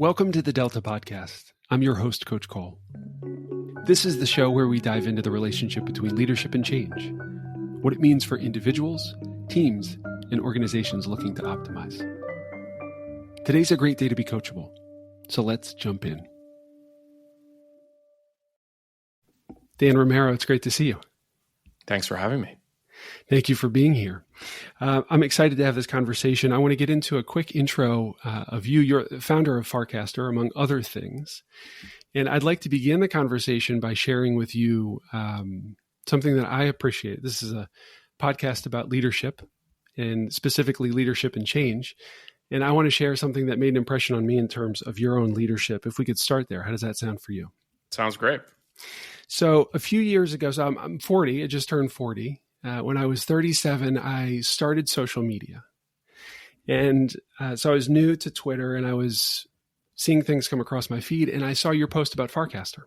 Welcome to the Delta Podcast. I'm your host, Coach Coale. This is the show where we dive into the relationship between leadership and change, what it means for individuals, teams, and organizations looking to optimize. Today's a great day to be coachable, so let's jump in. Dan Romero, it's great to see you. Thanks for having me. Thank you for being here. I'm excited to have this conversation. I want to get into a quick intro of you. You're the founder of Farcaster, among other things. And I'd like to begin the conversation by sharing with you something that I appreciate. This is a podcast about leadership, and specifically leadership and change. And I want to share something that made an impression on me in terms of your own leadership. If we could start there, how does that sound for you? Sounds great. So a few years ago, so I'm 40, I just turned 40. When I was 37, I started social media. And so I was new to Twitter and I was seeing things come across my feed, and I saw your post about Farcaster.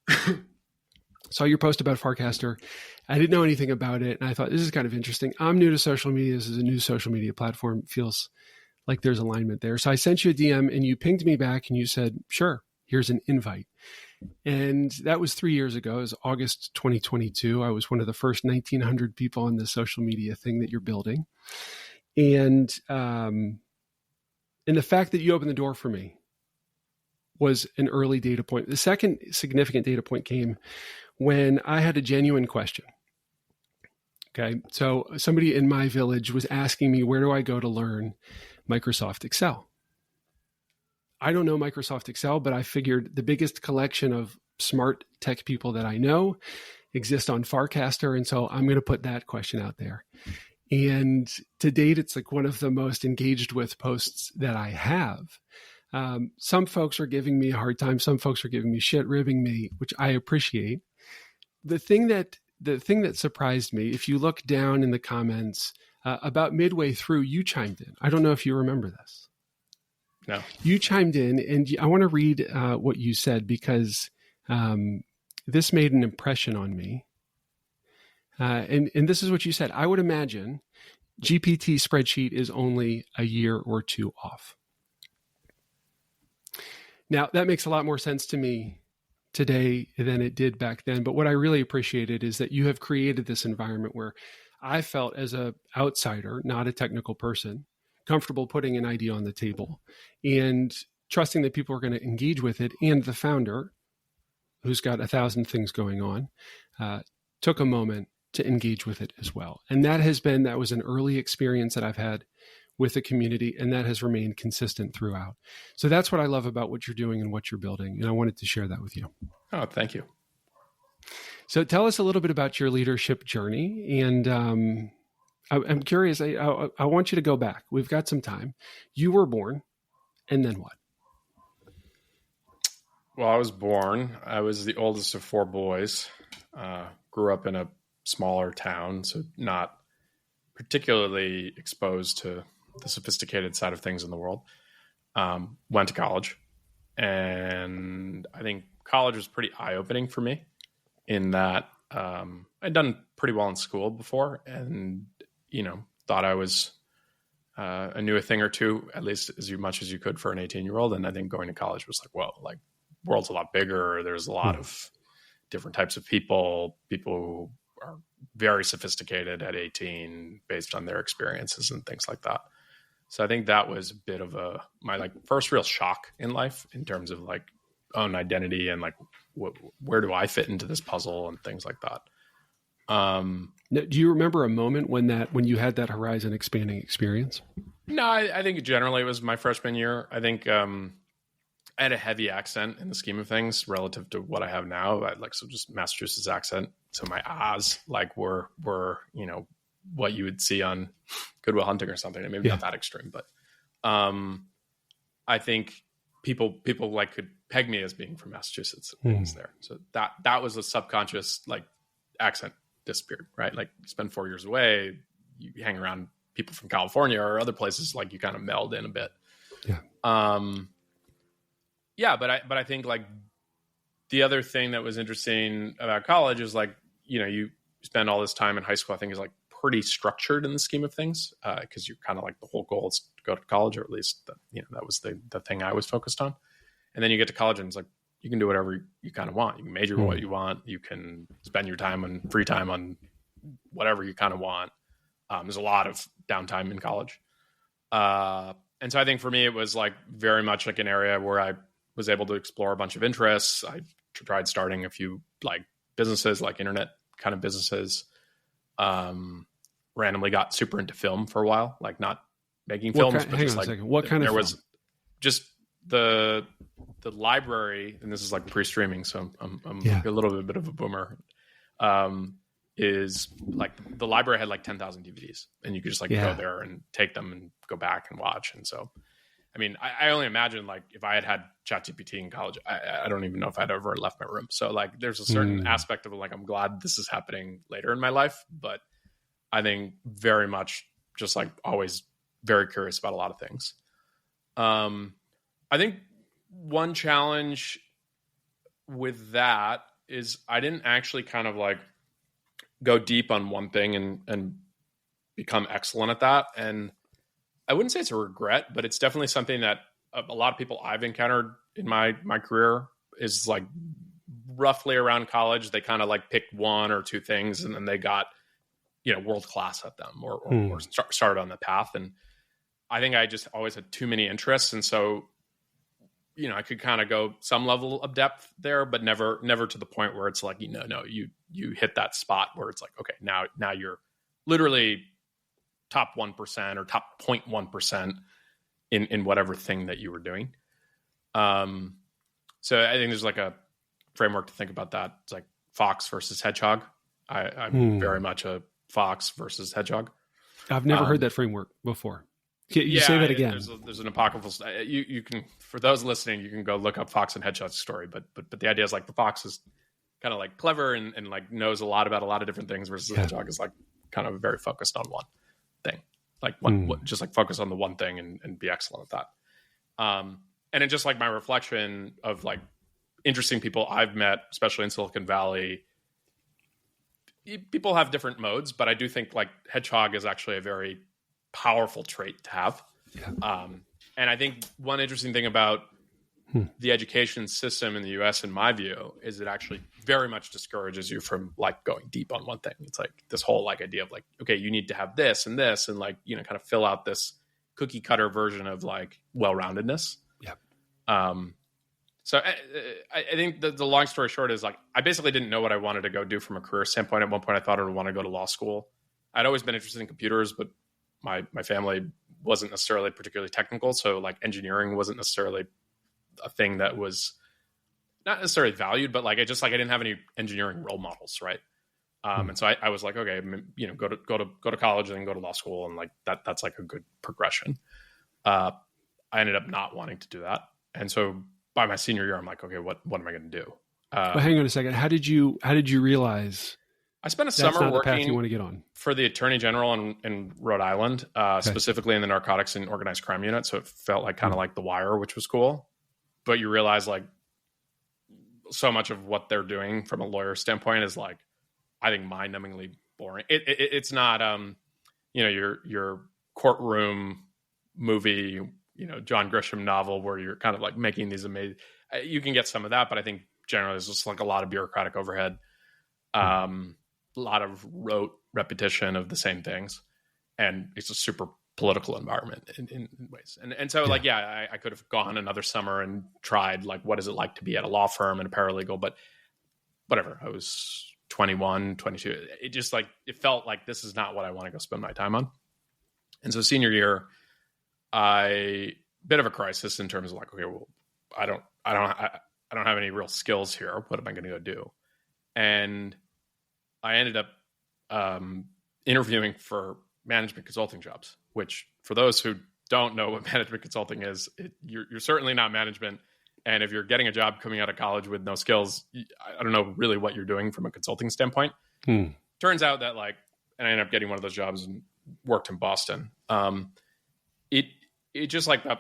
I didn't know anything about it, and I thought, this is kind of interesting. I'm new to social media. This is a new social media platform. It feels like there's alignment there. So I sent you a DM and you pinged me back and you said, sure, here's an invite. And that was 3 years ago. It was August 2022. I was one of the first 1,900 people on the social media thing that you're building. And the fact that you opened the door for me was an early data point. The second significant data point came when I had a genuine question. Okay. So somebody in my village was asking me, where do I go to learn Microsoft Excel? I don't know Microsoft Excel, but I figured the biggest collection of smart tech people that I know exist on Farcaster. And so I'm going to put that question out there. And to date, it's like one of the most engaged with posts that I have. Some folks are giving me a hard time. Some folks are giving me shit, ribbing me, which I appreciate. The thing that surprised me, if you look down in the comments, about midway through, you chimed in. I don't know if you remember this. No. You chimed in, and I want to read what you said because this made an impression on me. And this is what you said. I would imagine GPT spreadsheet is only a year or two off. Now, that makes a lot more sense to me today than it did back then. But what I really appreciated is that you have created this environment where I felt, as an outsider, not a technical person, comfortable putting an idea on the table and trusting that people are going to engage with it. And the founder, who's got 1,000 things going on, took a moment to engage with it as well. And that was an early experience that I've had with the community, and that has remained consistent throughout. So that's what I love about what you're doing and what you're building. And I wanted to share that with you. Oh, thank you. So tell us a little bit about your leadership journey. And I'm curious, I want you to go back. We've got some time. You were born, and then what? Well, I was born. I was the oldest of four boys. Grew up in a smaller town, so not particularly exposed to the sophisticated side of things in the world. Went to college, and I think college was pretty eye-opening for me in that I'd done pretty well in school before, and thought I knew a thing or two, at least as much as you could for an 18-year-old. And I think going to college was like, whoa, like world's a lot bigger. There's a lot of different types of people who are very sophisticated at 18 based on their experiences and things like that. So I think that was a bit of my first real shock in life in terms of like own identity and like, where do I fit into this puzzle and things like that. Now, do you remember a moment when you had that horizon expanding experience? No, I think generally it was my freshman year. I think I had a heavy accent in the scheme of things relative to what I have now. So just Massachusetts accent. So my ahs were what you would see on Good Will Hunting or something. And maybe not that extreme, but I think people could peg me as being from Massachusetts. There. So that was a subconscious accent disappeared, right? Like you spend 4 years away, you hang around people from California or other places, like you kind of meld in a bit. But I think the other thing that was interesting about college is you spend all this time in high school, I think is pretty structured in the scheme of things. Cause you're kind of the whole goal is to go to college, or at least that was the thing I was focused on. And then you get to college and it's like, you can do whatever you kind of want. You can major what you want. You can spend your time on free time on whatever you kind of want. There's a lot of downtime in college. And so I think for me, it was like very much like an area where I was able to explore a bunch of interests. I tried starting a few like businesses, like internet kind of businesses. Randomly got super into film for a while, like not making films, but just like what kind of there film? was just the library, and this is like pre-streaming, so I'm a little bit of a boomer. Is like the library had like 10,000 DVDs, and you could just like go there and take them and go back and watch. And so, I mean, I only imagine like if I had ChatGPT in college, I don't even know if I'd ever left my room. So like, there's a certain aspect of like, I'm glad this is happening later in my life, but I think very much just like always very curious about a lot of things. I think one challenge with that is I didn't actually kind of like go deep on one thing and become excellent at that. And I wouldn't say it's a regret, but it's definitely something that a lot of people I've encountered in my career is like roughly around college, they kind of like picked one or two things and then they got, world class at them or started on the path. And I think I just always had too many interests. And so, I could kind of go some level of depth there, but never to the point where it's like, you hit that spot where it's like, okay, now you're literally top 1% or top 0.1% in whatever thing that you were doing. So I think there's like a framework to think about that. It's like fox versus hedgehog. I'm very much a fox versus hedgehog. I've never heard that framework before. You say that again. There's an apocryphal. You can, for those listening, you can go look up Fox and Hedgehog's story. But the idea is like the fox is kind of like clever and like knows a lot about a lot of different things, versus the hedgehog is like kind of very focused on one thing, like just like focus on the one thing and be excellent at that. And it just like my reflection of like interesting people I've met, especially in Silicon Valley. People have different modes, but I do think like hedgehog is actually a very powerful trait to have. And I think one interesting thing about the education system in the US, in my view, is it actually very much discourages you from like going deep on one thing. It's like this whole like idea of like, okay, you need to have this and this, and like, kind of fill out this cookie cutter version of like well-roundedness. So I think the long story short is like, I basically didn't know what I wanted to go do from a career standpoint. At one point I thought I would want to go to law school. I'd always been interested in computers, but my family wasn't necessarily particularly technical. So like engineering wasn't necessarily a thing that was not necessarily valued, but like, I didn't have any engineering role models. Right. And so I was like, okay, go to college and then go to law school. And like, that's like a good progression. I ended up not wanting to do that. And so by my senior year, I'm like, okay, what am I going to do? Well, hang on a second. How did you realize I spent a summer working you want to get on for the Attorney General in Rhode Island, specifically in the Narcotics and Organized Crime Unit. So it felt like kind of like The Wire, which was cool. But you realize like so much of what they're doing from a lawyer standpoint is like, I think mind-numbingly boring. It's not, your courtroom movie, John Grisham novel where you're kind of like making these amazing. You can get some of that, but I think generally there's just like a lot of bureaucratic overhead. A lot of rote repetition of the same things, and it's a super political environment in ways. And so like, I could have gone another summer and tried like, what is it like to be at a law firm and a paralegal, but whatever. I was 21, 22. It just like, it felt like this is not what I want to go spend my time on. And so senior year, bit of a crisis in terms of like, okay, well, I don't have any real skills here. What am I going to go do? And I ended up interviewing for management consulting jobs, which for those who don't know what management consulting is, you're certainly not management. And if you're getting a job coming out of college with no skills, I don't know really what you're doing from a consulting standpoint. Turns out that like, and I ended up getting one of those jobs and worked in Boston. It just like a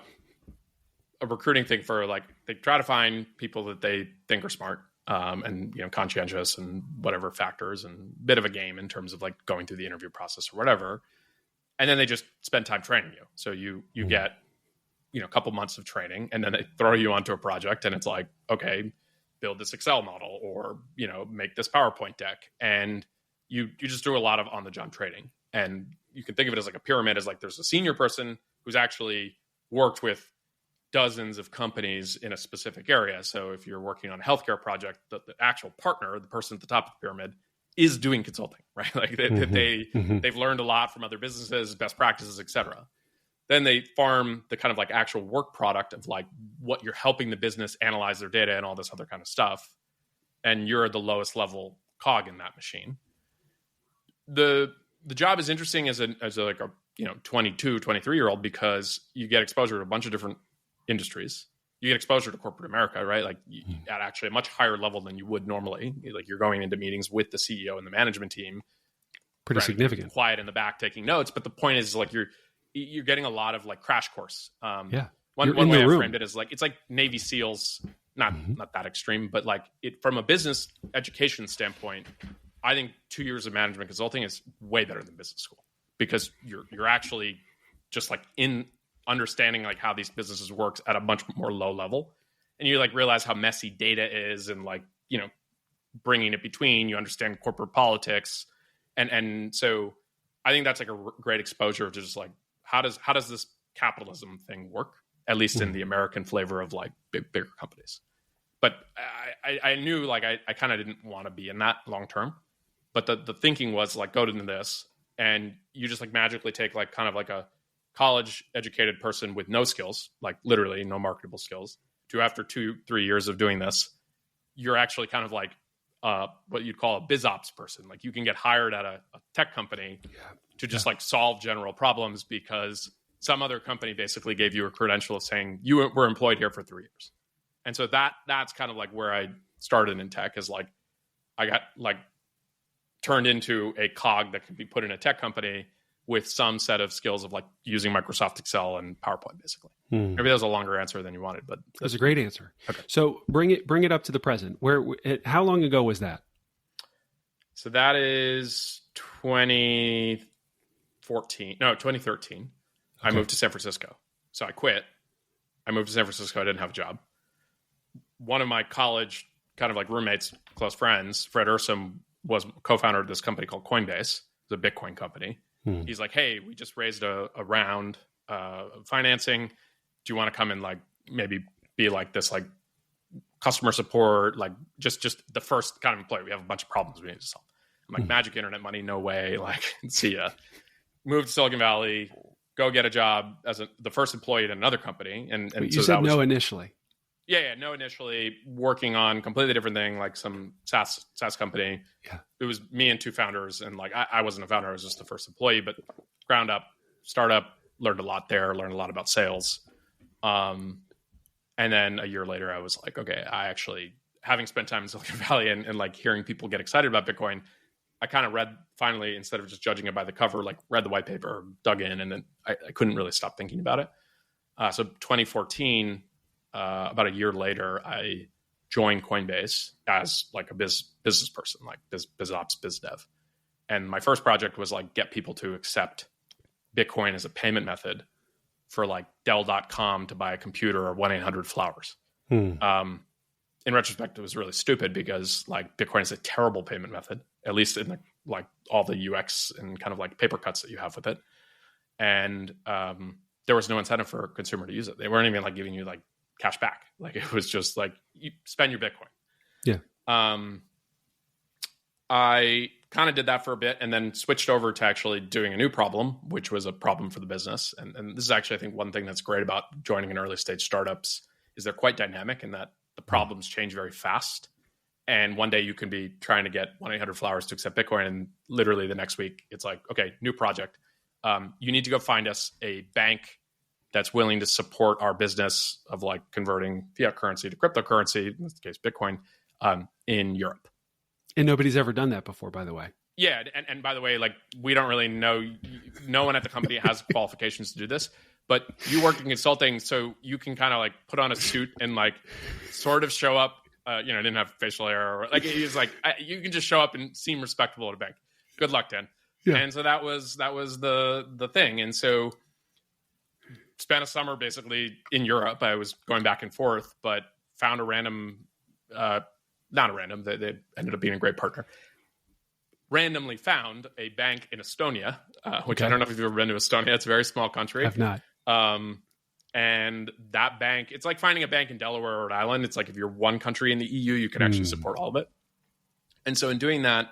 recruiting thing for like, they try to find people that they think are smart. And conscientious and whatever factors, and bit of a game in terms of like going through the interview process or whatever. And then they just spend time training you. So you get, a couple months of training, and then they throw you onto a project, and it's like, okay, build this Excel model, or, make this PowerPoint deck. And you just do a lot of on-the-job training. And you can think of it as like a pyramid, as like there's a senior person who's actually worked with dozens of companies in a specific area. So if you're working on a healthcare project, the actual partner, the person at the top of the pyramid, is doing consulting, right? Like they've learned a lot from other businesses, best practices, etc. Then they farm the kind of like actual work product of like what you're helping the business analyze their data and all this other kind of stuff. And you're the lowest level cog in that machine. The job is interesting as a 22, 23-year-old, because you get exposure to a bunch of different industries. You get exposure to corporate America, right? Like at actually a much higher level than you would normally. Like you're going into meetings with the CEO and the management team. Pretty significant. Quiet in the back taking notes. But the point is like you're getting a lot of like crash course. One way I framed it is like, it's like Navy SEALs, not that extreme, but like from a business education standpoint, I think 2 years of management consulting is way better than business school, because you're actually just like in understanding like how these businesses works at a much more low level, and you like realize how messy data is, and like bringing it between, you understand corporate politics, and so I think that's like a great exposure to just like how does this capitalism thing work, at least in the American flavor of like bigger companies. But I knew like I kind of didn't want to be in that long term, but the thinking was like, go into this and you just like magically take like kind of like a college educated person with no skills, like literally no marketable skills, to after 2-3 years of doing this, you're actually kind of like what you'd call a biz ops person. Like you can get hired at a tech company to just like solve general problems, because some other company basically gave you a credential of saying you were employed here for 3 years. And so that's kind of like where I started in tech, is like I got like turned into a cog that could be put in a tech company with some set of skills of like using Microsoft Excel and PowerPoint, basically. Maybe that was a longer answer than you wanted, but that's a great answer. Okay. So bring it up to the present. How long ago was that? So that is 2013. Okay. I moved to San Francisco. So I quit. I moved to San Francisco. I didn't have a job. One of my college kind of like roommates, close friends, Fred Ursum, was co-founder of this company called Coinbase. It's a Bitcoin company. He's like, hey, we just raised a round of financing. Do you want to come and like maybe be like this like customer support, like just the first kind of employee? We have a bunch of problems we need to solve. I'm like, magic internet money, no way. Like, see ya. Move to Silicon Valley, go get a job as the first employee at another company. And you said no initially. Yeah, no initially, working on completely different thing, like some SaaS company. Yeah. It was me and two founders, and like I wasn't a founder, I was just the first employee, but ground up, startup, learned a lot there, learned a lot about sales. And then a year later, I was like, okay, I actually, having spent time in Silicon Valley and like hearing people get excited about Bitcoin, I kind of finally, instead of just judging it by the cover, like read the white paper, dug in, and then I couldn't really stop thinking about it. So 2014, about a year later, I joined Coinbase as like a business person, like biz ops, biz dev. And my first project was like get people to accept Bitcoin as a payment method for like Dell.com to buy a computer or 1-800-Flowers. In retrospect, it was really stupid because like Bitcoin is a terrible payment method, at least in like all the UX and kind of like paper cuts that you have with it. And there was no incentive for a consumer to use it. They weren't even like giving you like cash back. Like it was just like you spend your Bitcoin. Yeah. I kind of did that for a bit and then switched over to actually doing a new problem, which was a problem for the business. And this is actually, I think, one thing that's great about joining an early stage startups is they're quite dynamic in that the problems change very fast. And one day you can be trying to get 1-800-Flowers to accept Bitcoin. And literally the next week it's like, okay, new project. You need to go find us a bank that's willing to support our business of like converting fiat currency to cryptocurrency, in this case, Bitcoin, in Europe. And nobody's ever done that before, by the way. Yeah. And by the way, like we don't really know, no one at the company has qualifications to do this, but you work in consulting, so you can kind of like put on a suit and like sort of show up, didn't have facial hair or like, he's like, you can just show up and seem respectable at a bank. Good luck, Dan. Yeah. And so that was the thing. And so spent a summer basically in Europe. I was going back and forth, but found a random, not a random, they ended up being a great partner. Randomly found a bank in Estonia, which I don't know if you've ever been to Estonia. It's a very small country. I've not. And that bank, it's like finding a bank in Delaware or Rhode Island. It's like if you're one country in the EU, you can actually support all of it. And so in doing that,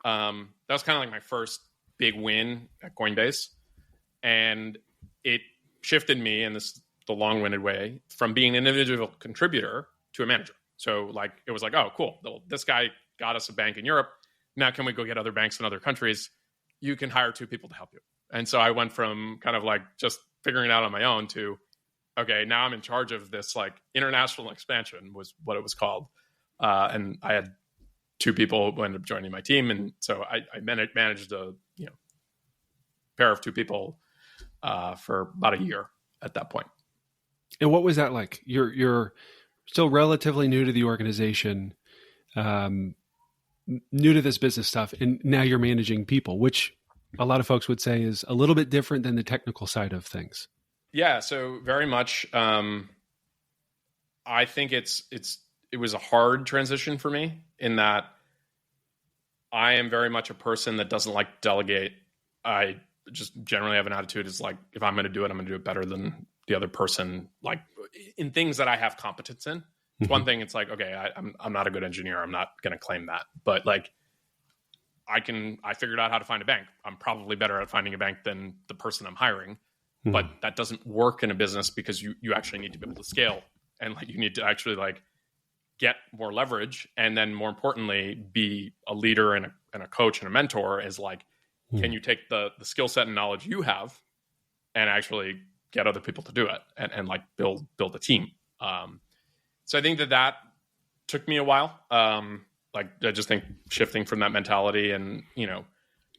that was kind of like my first big win at Coinbase. And it shifted me in the long-winded way from being an individual contributor to a manager. So like, it was like, oh, cool. This guy got us a bank in Europe. Now can we go get other banks in other countries? You can hire 2 people to help you. And so I went from kind of like just figuring it out on my own to, okay, now I'm in charge of this like international expansion was what it was called. And I had 2 people who ended up joining my team. And so I managed a pair of 2 people for about a year at that point. And what was that like? You're still relatively new to the organization, new to this business stuff, and now you're managing people, which a lot of folks would say is a little bit different than the technical side of things. Yeah, so very much. I think it was a hard transition for me in that I am very much a person that doesn't like to delegate. I just generally have an attitude is like, if I'm going to do it, I'm going to do it better than the other person. Like in things that I have competence in. It's one thing. It's like, okay, I'm not a good engineer. I'm not going to claim that, but like I figured out how to find a bank. I'm probably better at finding a bank than the person I'm hiring, but that doesn't work in a business because you actually need to be able to scale and like you need to actually like get more leverage. And then more importantly, be a leader and a coach and a mentor is like, can you take the skill set and knowledge you have and actually get other people to do it and like build a team. So I think that took me a while. Like I just think shifting from that mentality and,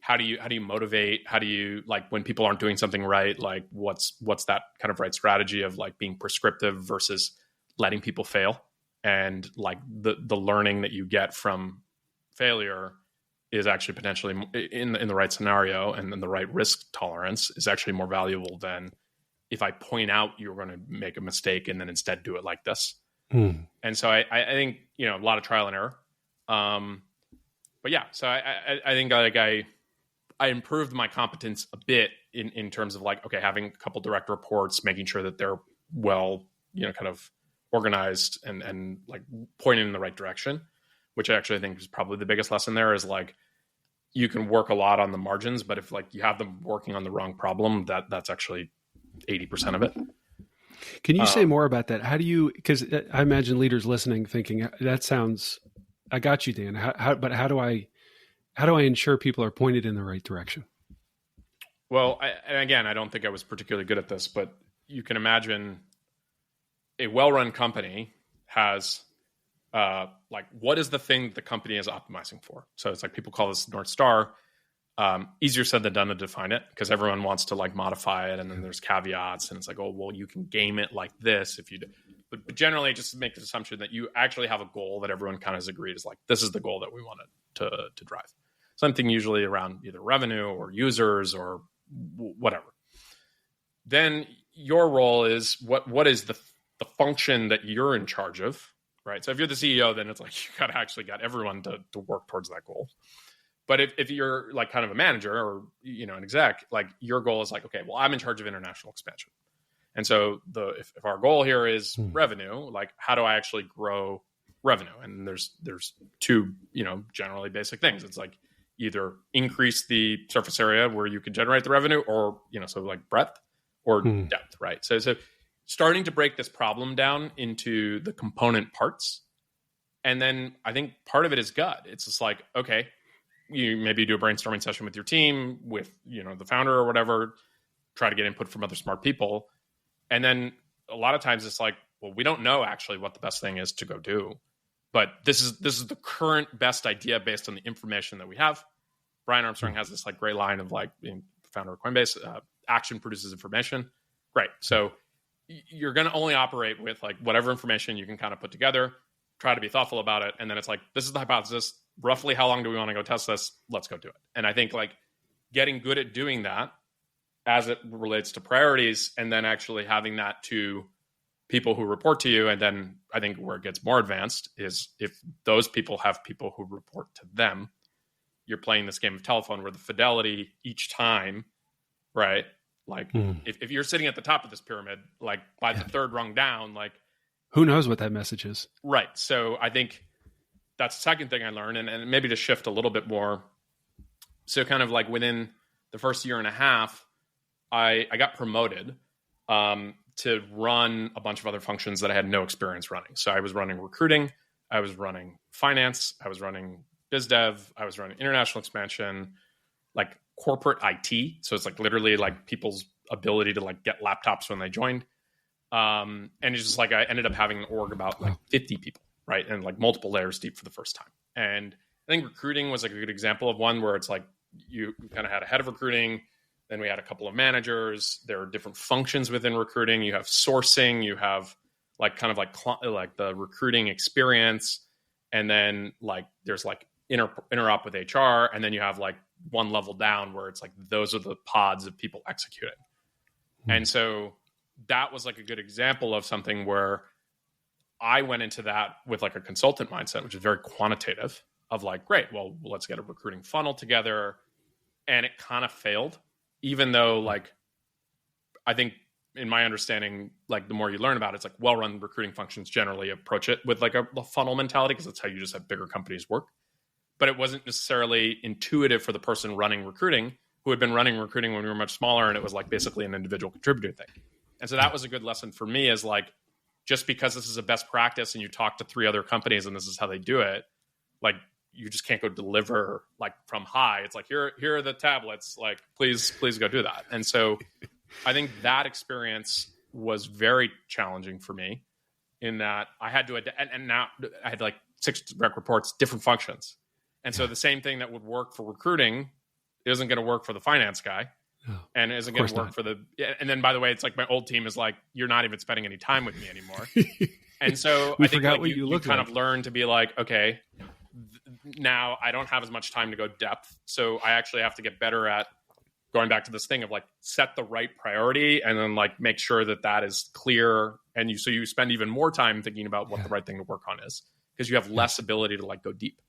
how do you motivate? How do you like when people aren't doing something right? Like what's that kind of right strategy of like being prescriptive versus letting people fail? And like the learning that you get from failure is actually potentially in the right scenario and then the right risk tolerance is actually more valuable than if I point out you're going to make a mistake and then instead do it like this. And so I think, a lot of trial and error. But yeah, so I think like I improved my competence a bit in terms of like, okay, having a couple direct reports, making sure that they're well, kind of organized and like pointing in the right direction, which I actually think is probably the biggest lesson there is like, you can work a lot on the margins, but if like you have them working on the wrong problem, that's actually 80% of it. Can you say more about that? How do you, because I imagine leaders listening thinking that sounds, I got you, Dan. But how do I ensure people are pointed in the right direction? Well, and again, I don't think I was particularly good at this, but you can imagine a well-run company has like, what is the thing that the company is optimizing for? So it's like people call this North Star. Easier said than done to define it because everyone wants to like modify it. And then there's caveats and it's like, oh, well, you can game it like this if you do. But generally just make the assumption that you actually have a goal that everyone kind of has agreed is like, this is the goal that we wanted to drive. Something usually around either revenue or users or whatever. Then your role is what is the function that you're in charge of, right? So if you're the CEO, then it's like you got to actually get everyone to work towards that goal. But if you're like kind of a manager or, an exec, like your goal is like, okay, well, I'm in charge of international expansion. And so if our goal here is revenue, like how do I actually grow revenue? And there's 2, generally basic things. It's like either increase the surface area where you can generate the revenue or, so like breadth or depth, right? So starting to break this problem down into the component parts. And then I think part of it is gut. It's just like, okay, you maybe do a brainstorming session with your team, with, the founder or whatever, try to get input from other smart people. And then a lot of times it's like, well, we don't know actually what the best thing is to go do, but this is the current best idea based on the information that we have. Brian Armstrong has this like great line of like being the founder of Coinbase, action produces information. Great. So you're going to only operate with like whatever information you can kind of put together, try to be thoughtful about it. And then it's like, this is the hypothesis. Roughly how long do we want to go test this? Let's go do it. And I think like getting good at doing that as it relates to priorities, and then actually having that to people who report to you. And then I think where it gets more advanced is if those people have people who report to them, you're playing this game of telephone where the fidelity each time, right? Like if you're sitting at the top of this pyramid, like by the third rung down, like who knows what that message is? Right. So I think that's the second thing I learned, and maybe to shift a little bit more. So kind of like within the first year and a half, I got promoted to run a bunch of other functions that I had no experience running. So I was running recruiting, I was running finance, I was running biz dev, I was running international expansion, like corporate IT. So it's like literally like people's ability to like get laptops when they joined. And it's just like I ended up having an org about like 50 people, right? And like multiple layers deep for the first time. And I think recruiting was like a good example of one where it's like you kind of had a head of recruiting, then we had a couple of managers. There are different functions within recruiting. You have sourcing, you have like kind of like the recruiting experience, and then like there's like interop with HR, and then you have like one level down where it's like those are the pods of people executing. And so that was like a good example of something where I went into that with like a consultant mindset, which is very quantitative, of like, great, well, let's get a recruiting funnel together. And it kind of failed, even though like, I think in my understanding, like the more you learn about it, it's like well-run recruiting functions generally approach it with like a funnel mentality, because that's how you just have bigger companies work. But it wasn't necessarily intuitive for the person running recruiting, who had been running recruiting when we were much smaller, and it was like basically an individual contributor thing. And so that was a good lesson for me, is like, just because this is a best practice and you talk to 3 other companies and this is how they do it, like you just can't go deliver like from high. It's like, here are the tablets, like, please go do that. And so I think that experience was very challenging for me, in that I had to, and now I had like 6 direct reports, different functions. And so the same thing that would work for recruiting isn't going to work for the finance guy. Oh, and isn't going to work for the, and then by the way, it's like my old team is like, you're not even spending any time with me anymore. And so I think like you kind of learn to be like, okay, now I don't have as much time to go depth. So I actually have to get better at going back to this thing of like, set the right priority and then like make sure that that is clear. And so you spend even more time thinking about what the right thing to work on is, because you have less ability to like go deep.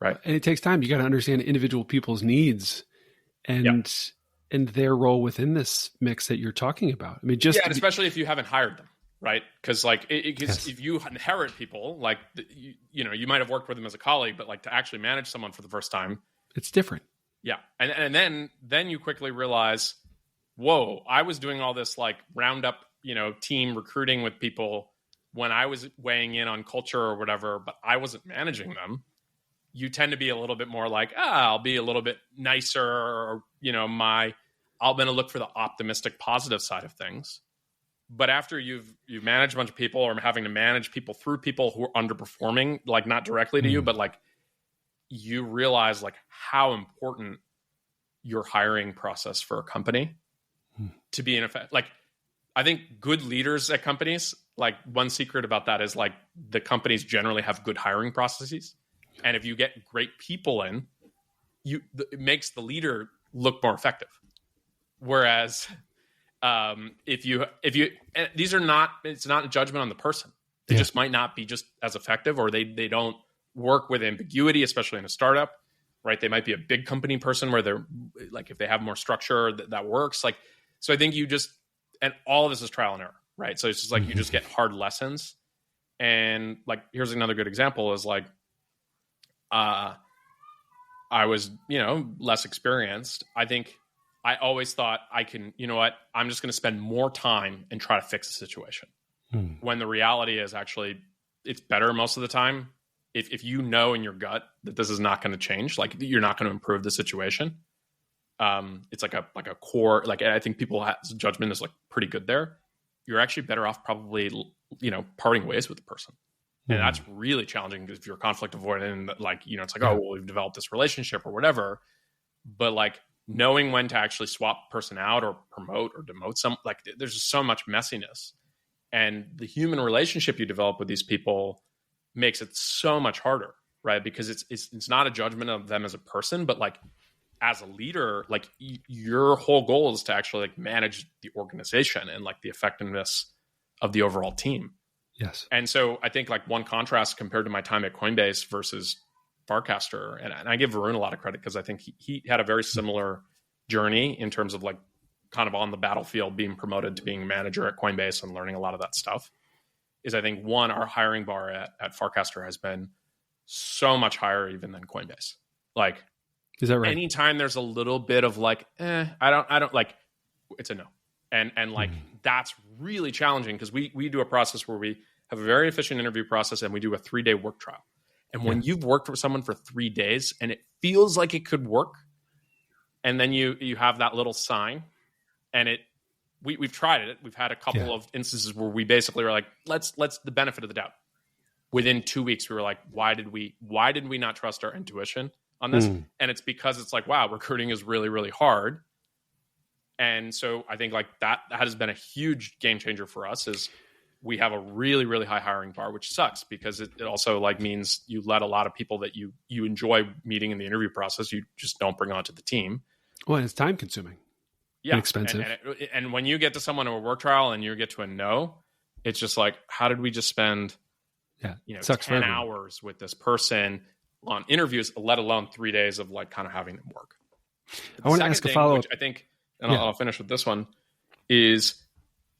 Right. And it takes time. You got to understand individual people's needs and their role within this mix that you're talking about. I mean, just especially if you haven't hired them, right? Because like, if you inherit people, like you might have worked with them as a colleague, but like to actually manage someone for the first time, it's different. Yeah, and then you quickly realize, whoa, I was doing all this like roundup, team recruiting with people when I was weighing in on culture or whatever, but I wasn't managing them. You tend to be a little bit more like, I'll be a little bit nicer, or, I'm going to look for the optimistic, positive side of things. But after you've managed a bunch of people, or having to manage people through people who are underperforming, like not directly to you, but like you realize like how important your hiring process for a company to be in effect. Like, I think good leaders at companies, like one secret about that is like the companies generally have good hiring processes. And if you get great people in, it makes the leader look more effective. Whereas it's not a judgment on the person. They just might not be just as effective, or they don't work with ambiguity, especially in a startup, right? They might be a big company person where they're like, if they have more structure that works. Like, so I think and all of this is trial and error, right? So it's just like, you just get hard lessons. And like, here's another good example is like, I was, less experienced. I think I always thought I can, I'm just going to spend more time and try to fix the situation. When the reality is actually it's better most of the time. If you know in your gut that this is not going to change, like you're not going to improve the situation. It's like a core, like I think people's judgment is like pretty good there. You're actually better off probably, parting ways with the person. And that's really challenging, because if you're conflict avoidant, like, it's like, oh, well, we've developed this relationship or whatever. But like knowing when to actually swap person out or promote or demote some, like there's just so much messiness. And the human relationship you develop with these people makes it so much harder, right? Because it's not a judgment of them as a person, but like as a leader, like your whole goal is to actually like manage the organization and like the effectiveness of the overall team. Yes. And so I think like one contrast compared to my time at Coinbase versus Farcaster, and I give Varun a lot of credit because I think he had a very similar journey in terms of like kind of on the battlefield, being promoted to being a manager at Coinbase and learning a lot of that stuff. Is I think one, our hiring bar at Farcaster has been so much higher even than Coinbase. Like, is that right? Anytime there's a little bit of like, I don't like, it's a no. And like, that's really challenging because we do a process where we have a very efficient interview process and we do a 3-day work trial. And when you've worked with someone for 3 days and it feels like it could work, and then you have that little sign and we've tried it. We've had a couple of instances where we basically were like, let's the benefit of the doubt. Within 2 weeks, we were like, why did we not trust our intuition on this? And it's because it's like, wow, recruiting is really, really hard. And so I think like that has been a huge game changer for us is we have a really, really high hiring bar, which sucks because it also like means you let a lot of people that you enjoy meeting in the interview process, you just don't bring onto the team. Well, it's time consuming. Yeah. Expensive. And when you get to someone in a work trial and you get to a no, it's just like, how did we just spend 10 hours with this person on interviews, let alone 3 days of like kind of having them work. I want to ask a follow-up. I think, and I'll finish with this one, is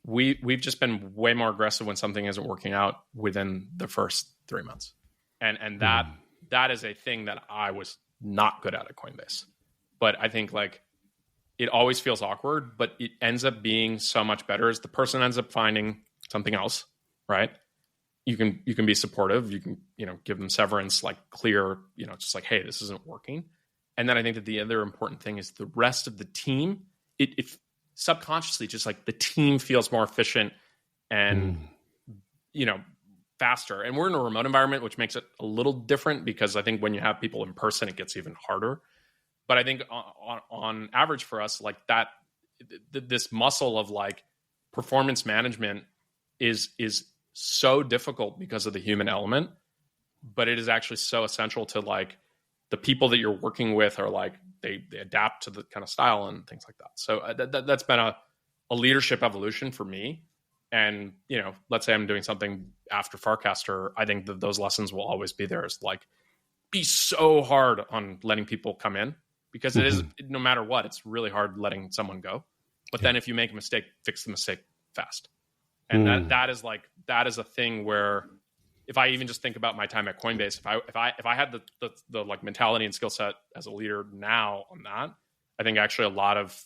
we've just been way more aggressive when something isn't working out within the first 3 months. And that is a thing that I was not good at Coinbase. But I think like it always feels awkward, but it ends up being so much better as the person ends up finding something else, right? You can be supportive. You can, give them severance, like clear, just like, hey, this isn't working. And then I think that the other important thing is the rest of the team, it subconsciously just like the team feels more efficient and, faster. And we're in a remote environment, which makes it a little different because I think when you have people in person, it gets even harder. But I think on average for us, like that, this muscle of like performance management is so difficult because of the human element, but it is actually so essential to like the people that you're working with are like, they adapt to the kind of style and things like that. So that's been a leadership evolution for me. And, let's say I'm doing something after Farcaster, I think that those lessons will always be there. Is like, be so hard on letting people come in because it is, no matter what, it's really hard letting someone go. But then if you make a mistake, fix the mistake fast. And that is a thing where if I even just think about my time at Coinbase, if I had the like mentality and skill set as a leader now on that, I think actually a lot of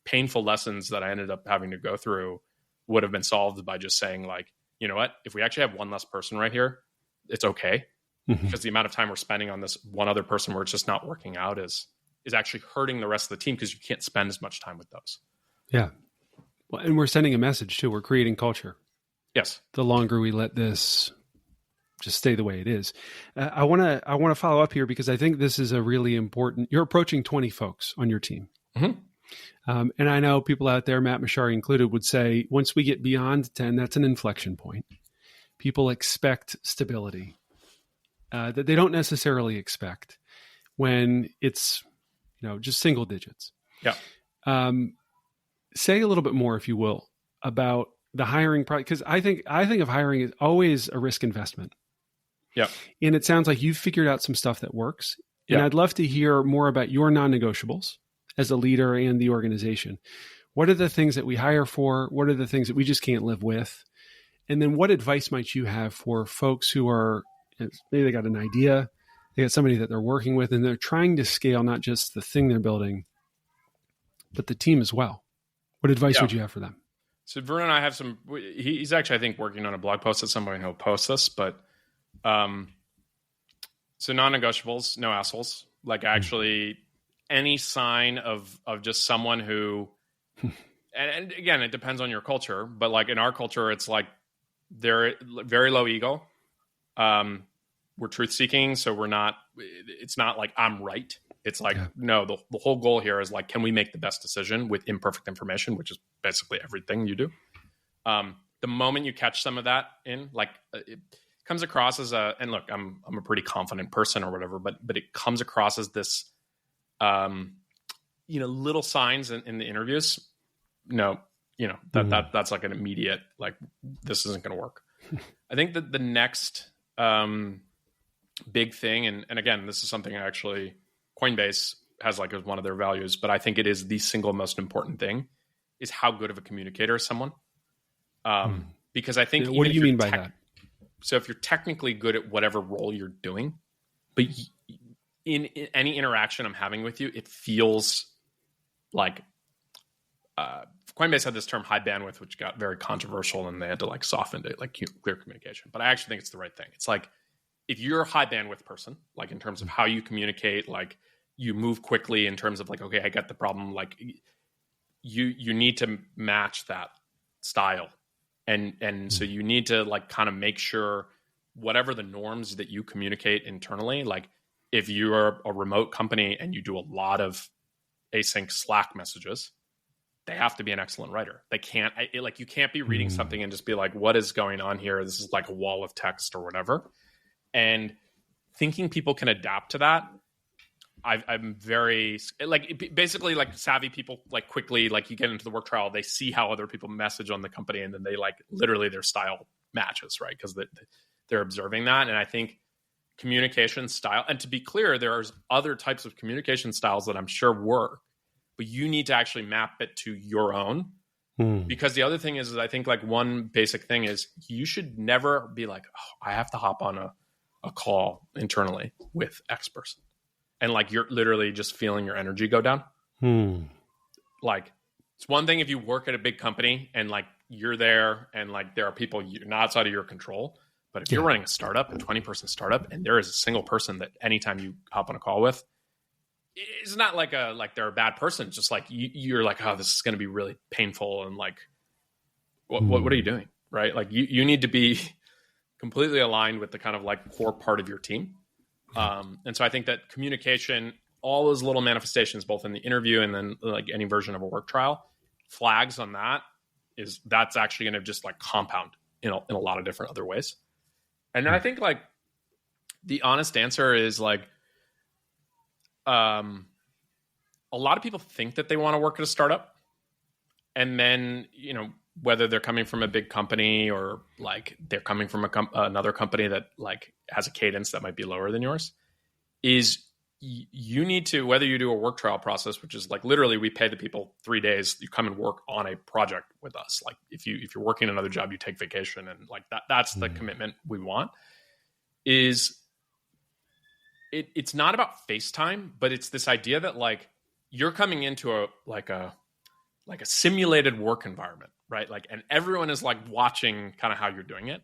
painful lessons that I ended up having to go through would have been solved by just saying like, you know what, if we actually have one less person right here, it's okay. Because the amount of time we're spending on this one other person where it's just not working out is actually hurting the rest of the team because you can't spend as much time with those. Yeah. Well, and we're sending a message too. We're creating culture. Yes. The longer we let this just stay the way it is. I want to follow up here because I think this is a really important, you're approaching 20 folks on your team. And I know people out there, Matt Mashari included, would say, once we get beyond 10, that's an inflection point. People expect stability that they don't necessarily expect when it's, just single digits. Yeah. Say a little bit more, if you will, about the hiring process, because I think of hiring as always a risk investment. Yeah. And it sounds like you've figured out some stuff that works. And I'd love to hear more about your non-negotiables as a leader and the organization. What are the things that we hire for? What are the things that we just can't live with? And then what advice might you have for folks who are, maybe they got an idea, they got somebody that they're working with, and they're trying to scale not just the thing they're building, but the team as well. What advice would you have for them? So Varun and I have some, he's actually, I think, working on a blog post at some point. He'll post this, but so non-negotiables, no assholes. Like actually any sign of just someone who, and again, it depends on your culture, but like in our culture, it's like they're very low ego. We're truth seeking. So it's not like I'm right. It's like, no, the whole goal here is like, can we make the best decision with imperfect information, which is basically everything you do. The moment you catch some of that in, like it comes across as and look, I'm a pretty confident person or whatever, but it comes across as this little signs in the interviews, no, that's like an immediate, like, this isn't going to work. I think that the next big thing, and again, this is something actually Coinbase has like as one of their values, but I think it is the single most important thing, is how good of a communicator is someone. Because I think, what do you mean by that? So if you're technically good at whatever role you're doing, but in any interaction I'm having with you, it feels like Coinbase had this term high bandwidth, which got very controversial, and they had to like soften it, like clear communication. But I actually think it's the right thing. It's like, if you're a high bandwidth person, like in terms of how you communicate, like you move quickly in terms of like, okay, I got the problem. Like you need to match that style. And so you need to like kind of make sure whatever the norms that you communicate internally, like if you are a remote company and you do a lot of async Slack messages, they have to be an excellent writer. They can't, you can't be reading something and just be like, what is going on here? This is like a wall of text or whatever. And thinking people can adapt to that, I'm very like, basically like savvy people, like quickly, like you get into the work trial, they see how other people message on the company, and then they like literally their style matches, right? Because they're observing that. And I think communication style, and to be clear, there's other types of communication styles that I'm sure work, but you need to actually map it to your own. Because the other thing is I think like one basic thing is you should never be like, oh, I have to hop on a call internally with X person. And like you're literally just feeling your energy go down. Like it's one thing if you work at a big company and like you're there and like there are people not outside of your control. But if you're running a startup, a 20-person startup, and there is a single person that anytime you hop on a call with, it's not like they're a bad person. It's just like you're like, oh, this is going to be really painful, and like, what are you doing, right? Like you need to be completely aligned with the kind of like core part of your team. And so I think that communication, all those little manifestations, both in the interview and then like any version of a work trial, flags on that's actually going to just like compound in a lot of different other ways. And then I think like the honest answer is like, a lot of people think that they want to work at a startup, and then, whether they're coming from a big company or like they're coming from another company that like has a cadence that might be lower than yours, is you need to, whether you do a work trial process, which is like literally we pay the people 3 days, you come and work on a project with us. Like if you're working another job, you take vacation, and like that's the commitment we want. Is it's not about FaceTime, but it's this idea that like you're coming into a simulated work environment, right? Like, and everyone is like watching kind of how you're doing it.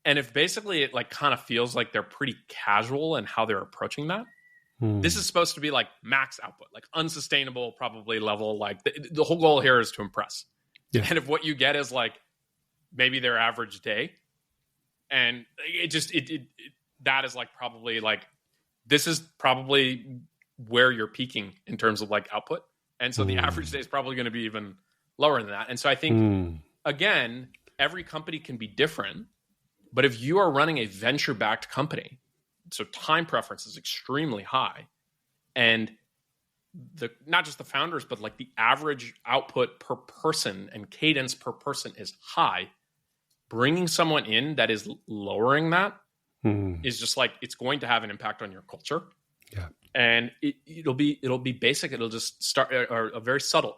And if basically it like kind of feels like they're pretty casual in how they're approaching that, this is supposed to be like max output, like unsustainable, probably level. Like the whole goal here is to impress. Yeah. And if what you get is like maybe their average day, and that is like probably like, this is probably where you're peaking in terms of like output. And so the average day is probably going to be even lower than that. And so I think, again, every company can be different, but if you are running a venture-backed company, so time preference is extremely high, and not just the founders, but like the average output per person and cadence per person is high, bringing someone in that is lowering that is just like, it's going to have an impact on your culture. Yeah. And it'll be basic. It'll just start, or very subtle.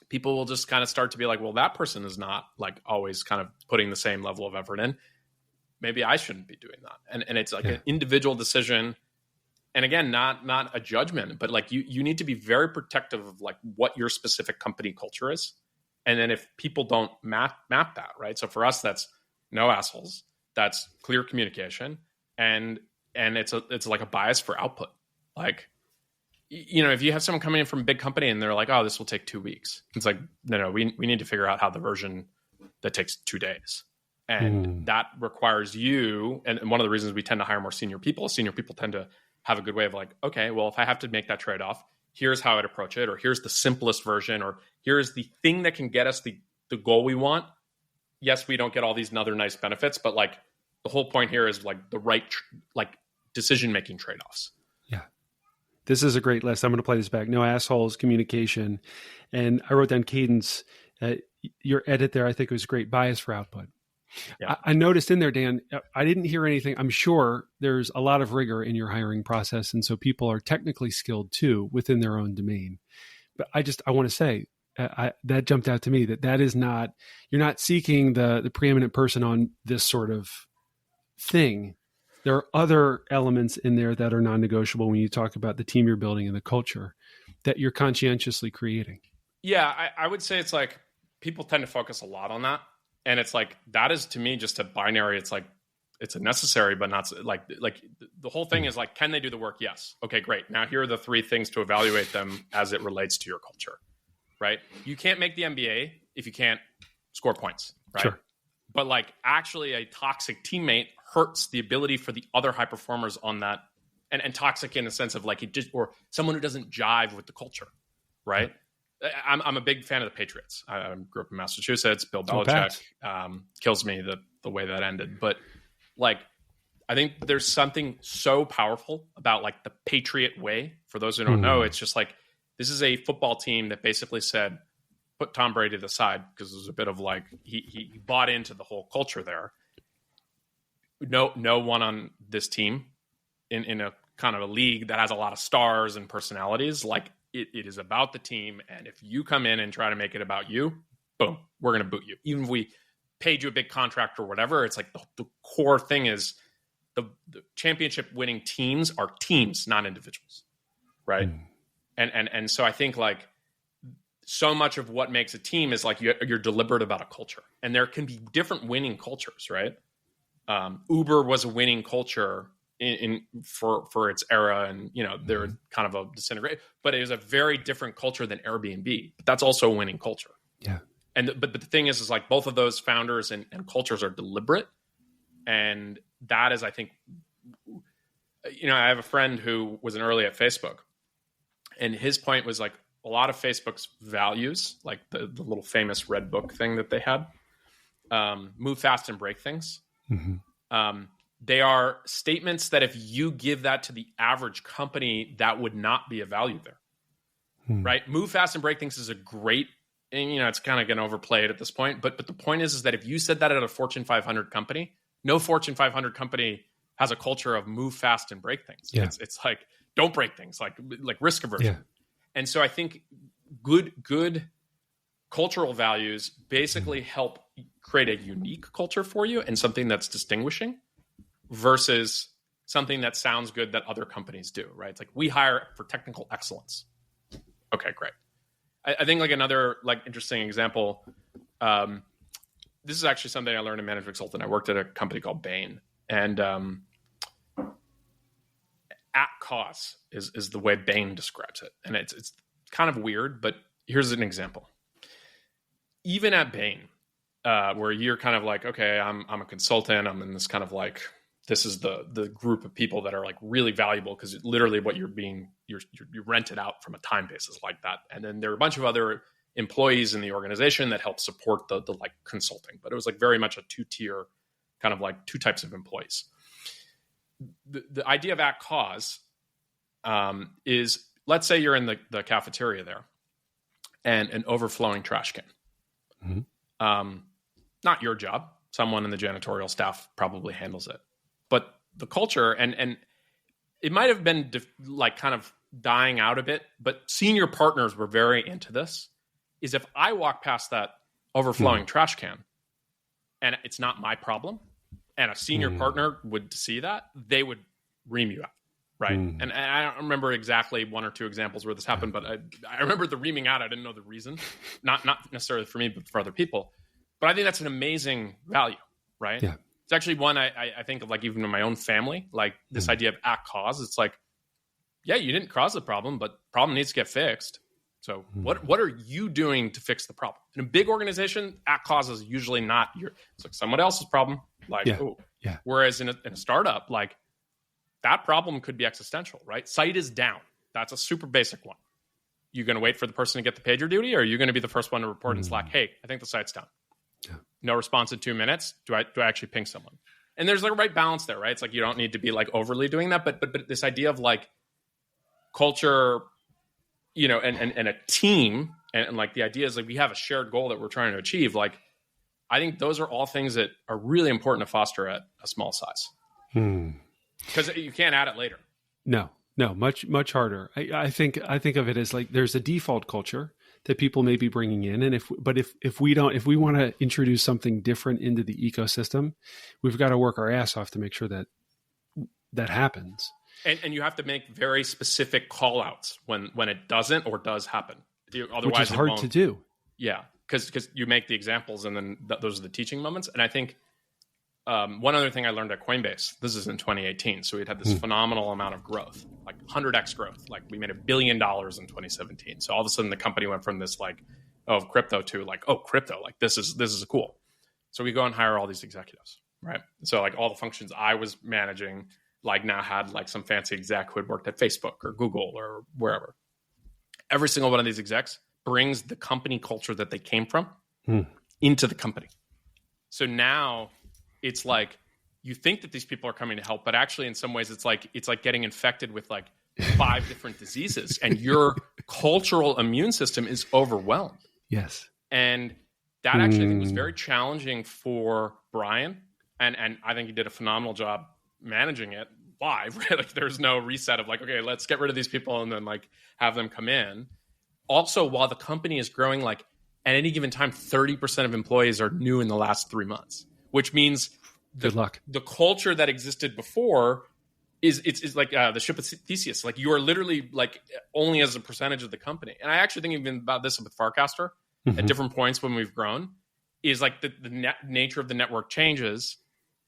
People will just kind of start to be like, well, that person is not like always kind of putting the same level of effort in. Maybe I shouldn't be doing that. And it's like an individual decision. And again, not a judgment, but like you need to be very protective of like what your specific company culture is. And then if people don't map that, right? So for us, that's no assholes. That's clear communication. And it's like a bias for output. Like, if you have someone coming in from a big company and they're like, oh, this will take 2 weeks. It's like, no, we need to figure out how the version that takes 2 days. And that requires you. And one of the reasons we tend to hire more senior people tend to have a good way of like, okay, well, if I have to make that trade-off, here's how I'd approach it, or here's the simplest version, or here's the thing that can get us the goal we want. Yes, we don't get all these other nice benefits, but like the whole point here is like the right, like decision-making trade-offs. Yeah. This is a great list. I'm going to play this back. No assholes, communication. And I wrote down cadence. Your edit there, I think, was great. Bias for output. Yeah. I noticed in there, Dan, I didn't hear anything. I'm sure there's a lot of rigor in your hiring process. And so people are technically skilled too within their own domain. But I want to say, that jumped out to me that is not, you're not seeking the preeminent person on this sort of thing. There are other elements in there that are non-negotiable when you talk about the team you're building and the culture that you're conscientiously creating. Yeah, I would say it's like people tend to focus a lot on that. And it's like, that is to me just a binary. It's like, it's a necessary, but not like the whole thing is like, can they do the work? Yes. Okay, great. Now here are the 3 things to evaluate them as it relates to your culture, right? You can't make the NBA if you can't score points, right? Sure. But like actually a toxic teammate hurts the ability for the other high performers on that. And toxic in the sense of like, it just, or someone who doesn't jive with the culture, right? I'm a big fan of the Patriots. I grew up in Massachusetts. Bill Belichick kills me the way that ended. But like, I think there's something so powerful about like the Patriot way. For those who don't know, it's just like, this is a football team that basically said, put Tom Brady to the side because there's a bit of like, he bought into the whole culture there. No one on this team in a kind of a league that has a lot of stars and personalities, like it is about the team. And if you come in and try to make it about you, boom, we're going to boot you. Even if we paid you a big contract or whatever, it's like the core thing is the championship winning teams are teams, not individuals. Right. And so I think like so much of what makes a team is like you're deliberate about a culture, and there can be different winning cultures. Right. Uber was a winning culture for its era, and they're kind of a disintegrate, but it was a very different culture than Airbnb. But that's also a winning culture. Yeah. But the thing is like both of those founders and cultures are deliberate, and that is, I think, I have a friend who was an early at Facebook, and his point was like a lot of Facebook's values, like the little famous red book thing that they had, move fast and break things. They are statements that if you give that to the average company, that would not be a value there, right? Move fast and break things is a great, and it's kind of getting overplayed at this point. But the point is that if you said that at a Fortune 500 company, no Fortune 500 company has a culture of move fast and break things. Yeah. It's like, don't break things, like risk aversion. Yeah. And so I think good cultural values basically help create a unique culture for you and something that's distinguishing, versus something that sounds good that other companies do, right? It's like, we hire for technical excellence. Okay, great. I think like another like interesting example, this is actually something I learned in Management Consultant. I worked at a company called Bain, and at cause is the way Bain describes it. And it's kind of weird, but here's an example. Even at Bain, where you're kind of like, okay, I'm a consultant. I'm in this kind of like, this is the group of people that are like really valuable because literally what you're rented out from a time basis like that. And then there are a bunch of other employees in the organization that help support the like consulting, but it was like very much a 2-tier kind of like 2 types of employees. The idea of at cause is, let's say you're in the cafeteria there and an overflowing trash can. Not your job. Someone in the janitorial staff probably handles it. But the culture, and it might have been like kind of dying out a bit, but senior partners were very into this, is if I walk past that overflowing trash can and it's not my problem, and a senior partner would see that, they would ream you out, right? And I don't remember exactly 1 or 2 examples where this happened, but I remember the reaming out. I didn't know the reason, not necessarily for me, but for other people. But I think that's an amazing value, right? Yeah. It's actually one I think of, like even in my own family, like this idea of at cause. It's like, yeah, you didn't cause the problem, but the problem needs to get fixed. So what are you doing to fix the problem? In a big organization, at cause is usually not it's like someone else's problem. Like, Whereas in a startup, like that problem could be existential, right? Site is down. That's a super basic one. You going to wait for the person to get the pager duty, or are you going to be the first one to report in Slack, hey, I think the site's down. Yeah. No response in 2 minutes. Do I actually ping someone? And there's like a right balance there, right? It's like you don't need to be like overly doing that, but this idea of like culture, and a team, and like the idea is like we have a shared goal that we're trying to achieve. Like, I think those are all things that are really important to foster at a small size, because you can't add it later. No, much harder. I think of it as like there's a default culture that people may be bringing in, and if we want to introduce something different into the ecosystem, we've got to work our ass off to make sure that happens. And you have to make very specific call outs when it doesn't or does happen. Otherwise, which is hard to do. Yeah, because you make the examples and then those are the teaching moments. And I think one other thing I learned at Coinbase, this is in 2018, so we'd had this phenomenal amount of growth, like 100x growth. Like we made $1 billion in 2017. So all of a sudden the company went from this like, of crypto to like, oh, crypto, like this is cool. So we go and hire all these executives, right? So like all the functions I was managing, like now had like some fancy exec who had worked at Facebook or Google or wherever. Every single one of these execs brings the company culture that they came from into the company. So now it's like you think that these people are coming to help, but actually in some ways it's like getting infected with like 5 different diseases and your cultural immune system is overwhelmed. Yes. And that actually I think was very challenging for Brian. And I think he did a phenomenal job managing it live, right? Like there's no reset of like, okay, let's get rid of these people and then like have them come in. Also, while the company is growing, like at any given time, 30% of employees are new in the last 3 months, which means good luck. The culture that existed before is like the ship of Theseus. Like you are literally like only as a percentage of the company. And I actually think even about this with Farcaster at different points when we've grown is like the nature of the network changes.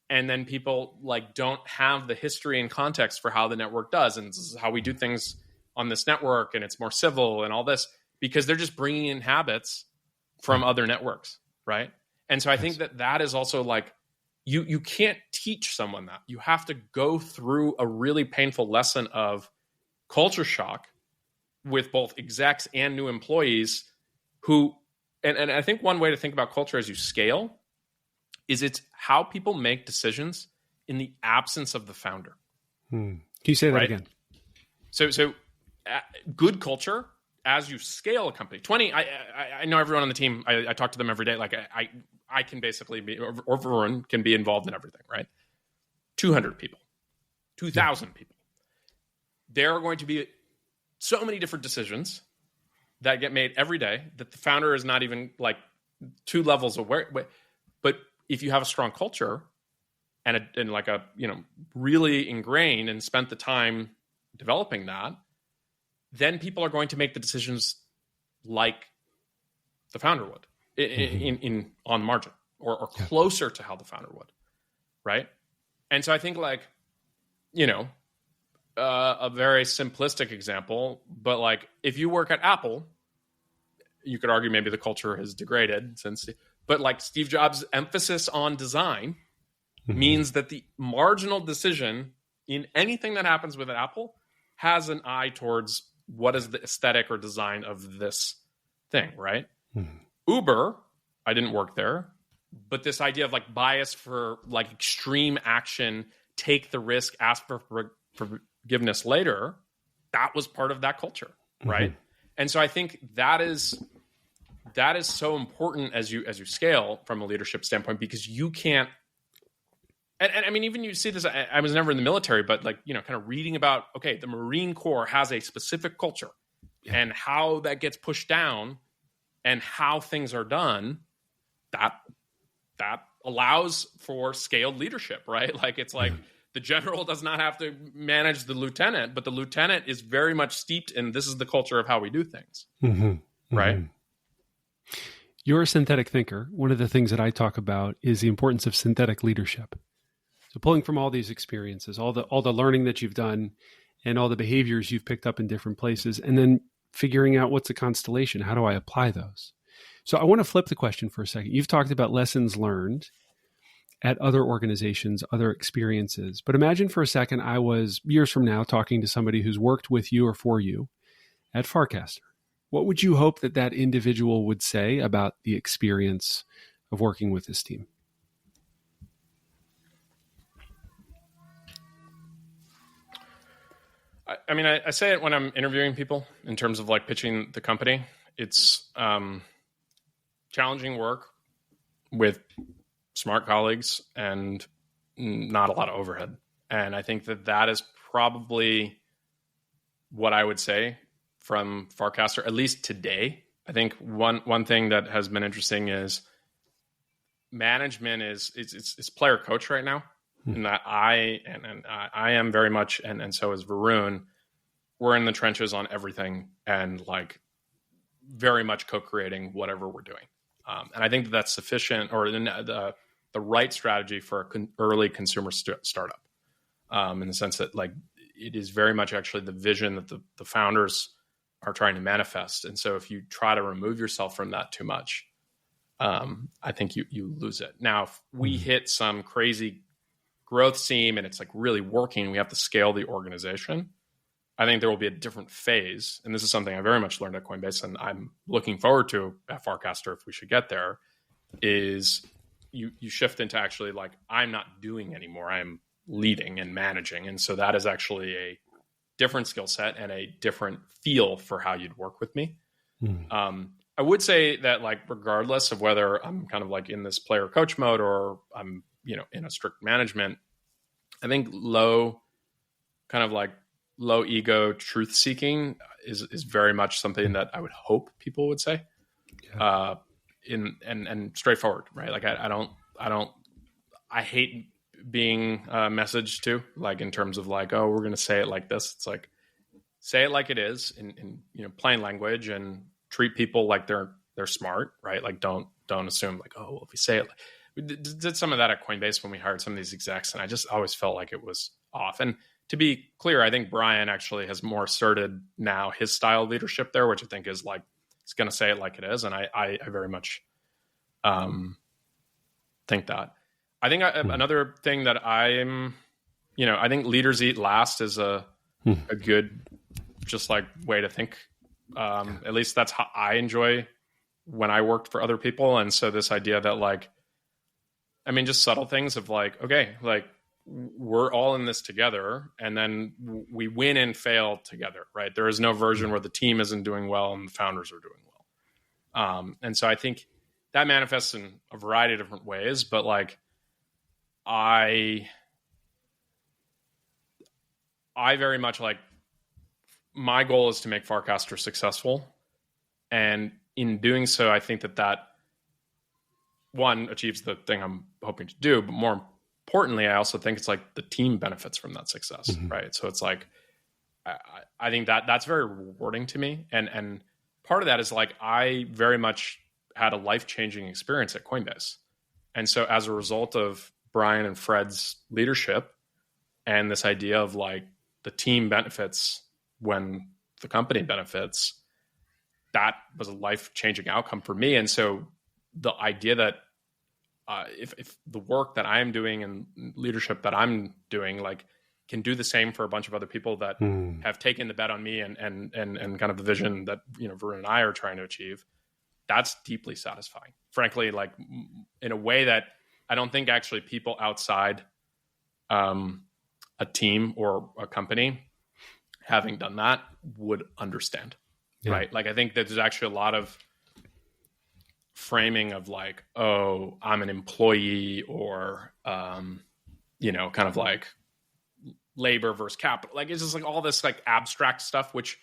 And then people like don't have the history and context for how the network does. And this is how we do things on this network. And it's more civil and all this because they're just bringing in habits from other networks. Right. And so I think that is also like, you can't teach someone that. You have to go through a really painful lesson of culture shock with both execs and new employees who, and I think one way to think about culture as you scale is it's how people make decisions in the absence of the founder. Can you say that again? So good culture as you scale a company. 20, I know everyone on the team. I talk to them every day. Like I can basically be, or everyone can be involved in everything, right? 200 people, 2,000 people. There are going to be so many different decisions that get made every day that the founder is not even like 2 levels aware. But if you have a strong culture and like a, really ingrained and spent the time developing that, then people are going to make the decisions like the founder would in on margin or closer to how the founder would. Right. And so I think like, a very simplistic example, but like if you work at Apple, you could argue maybe the culture has degraded but like Steve Jobs' emphasis on design means that the marginal decision in anything that happens with Apple has an eye towards what is the aesthetic or design of this thing, right? Uber, I didn't work there, but this idea of like bias for like extreme action, take the risk, ask for forgiveness later, that was part of that culture, right? And so I think that is so important as you scale from a leadership standpoint, because you can't, and I mean, even you see this, I was never in the military, but like, kind of reading about, okay, the Marine Corps has a specific culture and how that gets pushed down and how things are done, that allows for scaled leadership, right? Like it's like the general does not have to manage the lieutenant, but the lieutenant is very much steeped in this is the culture of how we do things, right? You're a synthetic thinker. One of the things that I talk about is the importance of synthetic leadership. So pulling from all these experiences, all the learning that you've done and all the behaviors you've picked up in different places, and then figuring out what's a constellation. How do I apply those? So I want to flip the question for a second. You've talked about lessons learned at other organizations, other experiences. But imagine for a second I was years from now talking to somebody who's worked with you or for you at Farcaster. What would you hope that individual would say about the experience of working with this team? I mean, I say it when I'm interviewing people in terms of like pitching the company. It's challenging work with smart colleagues and not a lot of overhead. And I think that is probably what I would say from Farcaster, at least today. I think one thing that has been interesting is management is player coach right now. And that I am very much, and so is Varun. We're in the trenches on everything and like very much co-creating whatever we're doing. And I think that's sufficient, or the right strategy for an early consumer startup, in the sense that like it is very much actually the vision that the founders are trying to manifest. And so if you try to remove yourself from that too much, I think you lose it. Now, if we hit some crazy growth seam and it's like really working, we have to scale the organization. I think there will be a different phase. And this is something I very much learned at Coinbase, and I'm looking forward to at Farcaster if we should get there, is you shift into actually like, I'm not doing anymore. I'm leading and managing. And so that is actually a different skill set and a different feel for how you'd work with me. I would say that like, regardless of whether I'm kind of like in this player coach mode or I'm, in a strict management, I think low ego truth seeking is very much something that I would hope people would say, and straightforward, right? Like I hate being messaged to, like in terms of like, oh, we're going to say it like this. It's like, say it like it is in plain language, and treat people like they're smart, right? Like don't assume like, oh, well, if we say it, we did some of that at Coinbase when we hired some of these execs, and I just always felt like it was off. And to be clear, I think Brian actually has more asserted now his style of leadership there, which I think is like, he's going to say it like it is. And I very much think that. I think another thing that I think leaders eat last is a good, just like way to think. At least that's how I enjoy when I worked for other people. And so this idea that like, I mean, just subtle things of like, okay, like we're all in this together, and then we win and fail together, right? There is no version where the team isn't doing well and the founders are doing well. And so I think that manifests in a variety of different ways, but like I very much like, my goal is to make Farcaster successful. And in doing so, I think that one achieves the thing I'm hoping to do, but more importantly, I also think it's like the team benefits from that success, right? So it's like, I think that's very rewarding to me. And part of that is like, I very much had a life-changing experience at Coinbase. And so as a result of Brian and Fred's leadership and this idea of like the team benefits when the company benefits, that was a life-changing outcome for me. And so the idea that if the work that I'm doing and leadership that I'm doing, like, can do the same for a bunch of other people that have taken the bet on me and kind of the vision that, Varun and I are trying to achieve, that's deeply satisfying. Frankly, like in a way that I don't think actually people outside a team or a company having done that would understand, right? Like I think that there's actually a lot of framing of like, oh, I'm an employee, or kind of like labor versus capital. Like it's just like all this like abstract stuff, which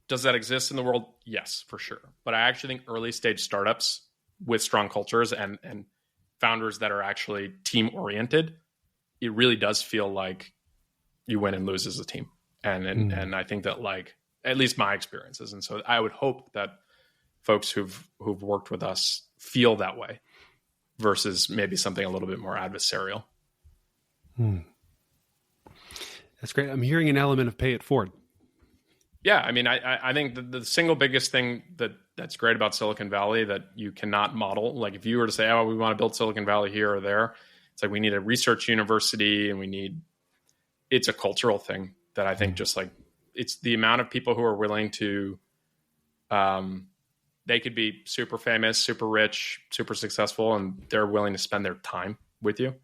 does that exist in the world? Yes, for sure. But I actually think early stage startups with strong cultures and founders that are actually team oriented, it really does feel like you win and lose as a team. And I think that like, at least my experiences. And so I would hope that folks who've worked with us feel that way versus maybe something a little bit more adversarial. That's great. I'm hearing an element of pay it forward. Yeah. I mean, I think the single biggest thing that's great about Silicon Valley that you cannot model, like if you were to say, oh, we want to build Silicon Valley here or there, it's like we need a research university and it's a cultural thing that I think just like, it's the amount of people who are willing to, they could be super famous, super rich, super successful, and they're willing to spend their time with you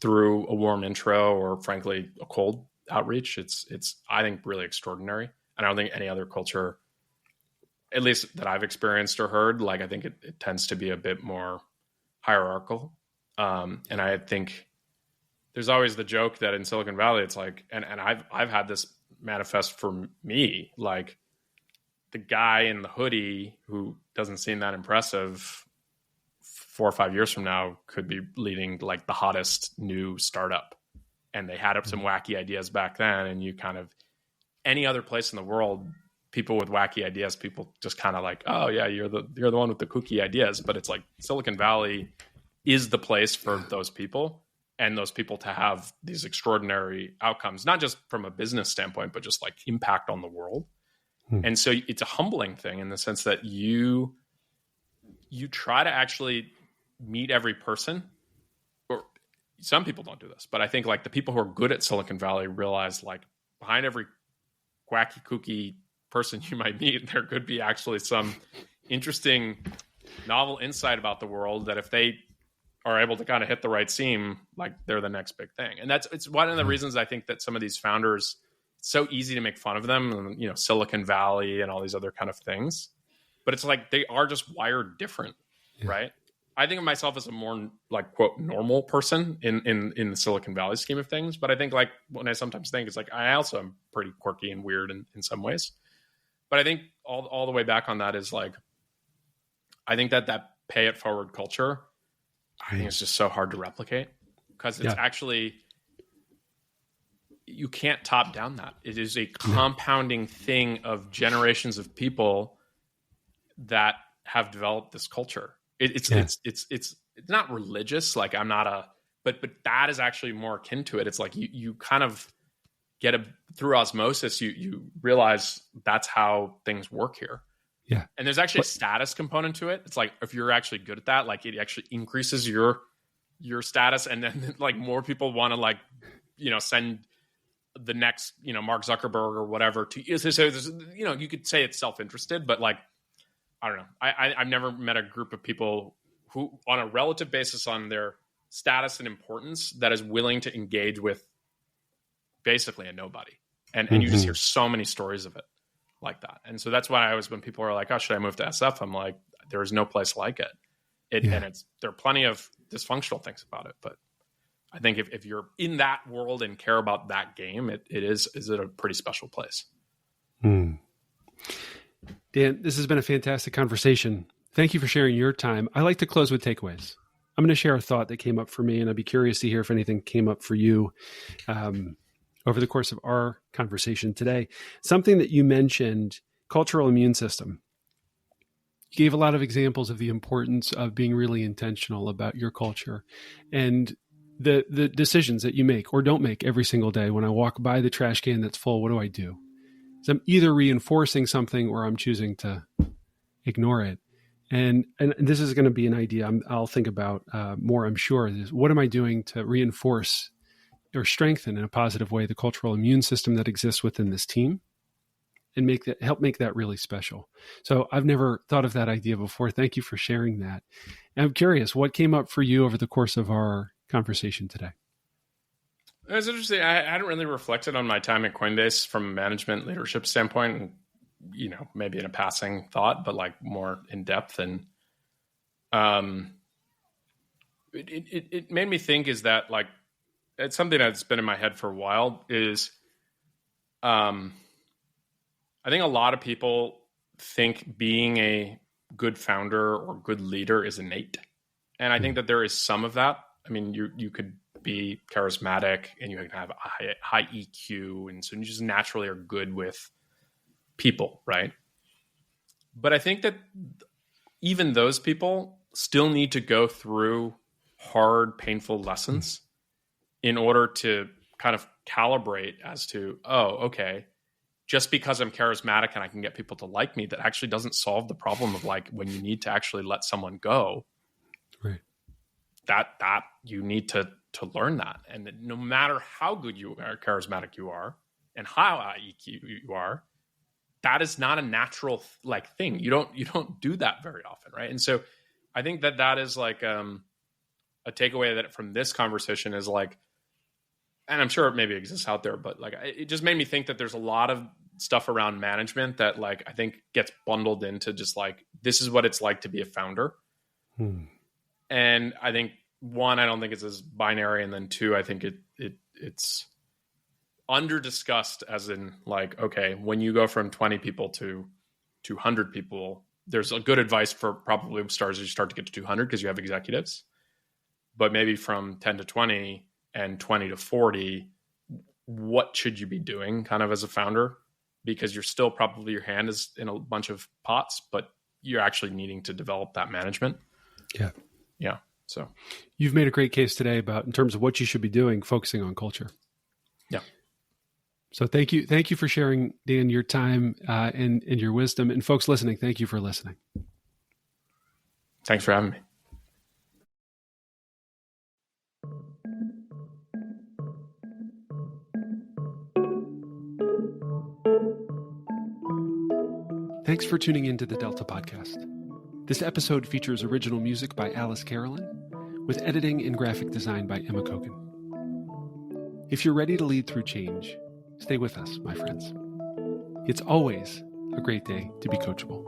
through a warm intro or frankly a cold outreach. It's I think really extraordinary. And I don't think any other culture, at least that I've experienced or heard, like I think it tends to be a bit more hierarchical. And I think there's always the joke that in Silicon Valley, it's like, and I've had this manifest for me, like the guy in the hoodie who doesn't seem that impressive 4 or 5 years from now could be leading like the hottest new startup. And they had some wacky ideas back then. And you kind of, any other place in the world, people with wacky ideas, people just kind of like, oh yeah, you're the one with the kooky ideas. But it's like Silicon Valley is the place for those people, and those people to have these extraordinary outcomes, not just from a business standpoint, but just like impact on the world. And so it's a humbling thing in the sense that you try to actually meet every person. Or some people don't do this, but I think like the people who are good at Silicon Valley realize like behind every wacky, kooky person you might meet, there could be actually some interesting, novel insight about the world that if they are able to kind of hit the right seam, like they're the next big thing. And it's one of the reasons I think that some of these founders, it's so easy to make fun of them, and, you know, Silicon Valley and all these other kind of things, but it's like they are just wired different, right? I think of myself as a more like quote normal person in the Silicon Valley scheme of things. But I think like when I sometimes think it's like I also am pretty quirky and weird in some ways. But I think all the way back on that is like, I think that pay it forward culture, I think it's just so hard to replicate because it's actually, you can't top down that. It is a compounding thing of generations of people that have developed this culture. It's not religious. Like I'm not but that is actually more akin to it. It's like you kind of get through osmosis, you realize that's how things work here. Yeah. And there's actually a status component to it. It's like, if you're actually good at that, like it actually increases your status. And then like more people want to like, you know, send the next, you know, Mark Zuckerberg or whatever to, so you know, you could say it's self-interested, but like, I don't know. I've never met a group of people who on a relative basis on their status and importance that is willing to engage with basically a nobody. And you just hear so many stories of it like that. And so that's why when people are like, oh, should I move to SF? I'm like, there is no place like it. And there are plenty of dysfunctional things about it. But I think if you're in that world and care about that game, it is a pretty special place. Dan, this has been a fantastic conversation. Thank you for sharing your time. I like to close with takeaways. I'm going to share a thought that came up for me, and I'd be curious to hear if anything came up for you over the course of our conversation today. Something that you mentioned, cultural immune system. You gave a lot of examples of the importance of being really intentional about your culture and the decisions that you make or don't make every single day. When I walk by the trash can that's full, what do I do? So I'm either reinforcing something or I'm choosing to ignore it. And this is going to be an idea I'll think about more, I'm sure, is what am I doing to reinforce or strengthen in a positive way the cultural immune system that exists within this team and help make that really special. So I've never thought of that idea before. Thank you for sharing that. And I'm curious, what came up for you over the course of our conversation today? It was interesting. I hadn't really reflected on my time at Coinbase from a management leadership standpoint, and, you know, maybe in a passing thought, but like more in depth. And it made me think is that like, it's something that's been in my head for a while is, I think a lot of people think being a good founder or good leader is innate. And I think that there is some of that. I mean, you could be charismatic and you can have a high EQ. And so you just naturally are good with people, right? But I think that even those people still need to go through hard, painful lessons in order to kind of calibrate as to, oh, okay, just because I'm charismatic and I can get people to like me, that actually doesn't solve the problem of like when you need to actually let someone go. Right. That you need to learn that. And that no matter how good you are, charismatic you are, and how high EQ you are, that is not a natural like thing. You don't do that very often, right? And so I think that is like a takeaway that from this conversation is like, and I'm sure it maybe exists out there, but like it just made me think that there's a lot of stuff around management that like I think gets bundled into just like this is what it's like to be a founder. And I think one, I don't think it's as binary, and then two, I think it's under discussed as in like, okay, when you go from 20 people to 200 people, there's a good advice for probably stars as you start to get to 200 because you have executives, but maybe from 10 to 20 and 20 to 40, what should you be doing kind of as a founder? Because you're still probably your hand is in a bunch of pots, but you're actually needing to develop that management. Yeah. So you've made a great case today about in terms of what you should be doing, focusing on culture. Yeah. So thank you. Thank you for sharing, Dan, your time and your wisdom. And folks listening, thank you for listening. Thanks for having me. Thanks for tuning into the Delta Podcast. This episode features original music by Alice Carolyn, with editing and graphic design by Emma Kogan. If you're ready to lead through change, stay with us, my friends. It's always a great day to be coachable.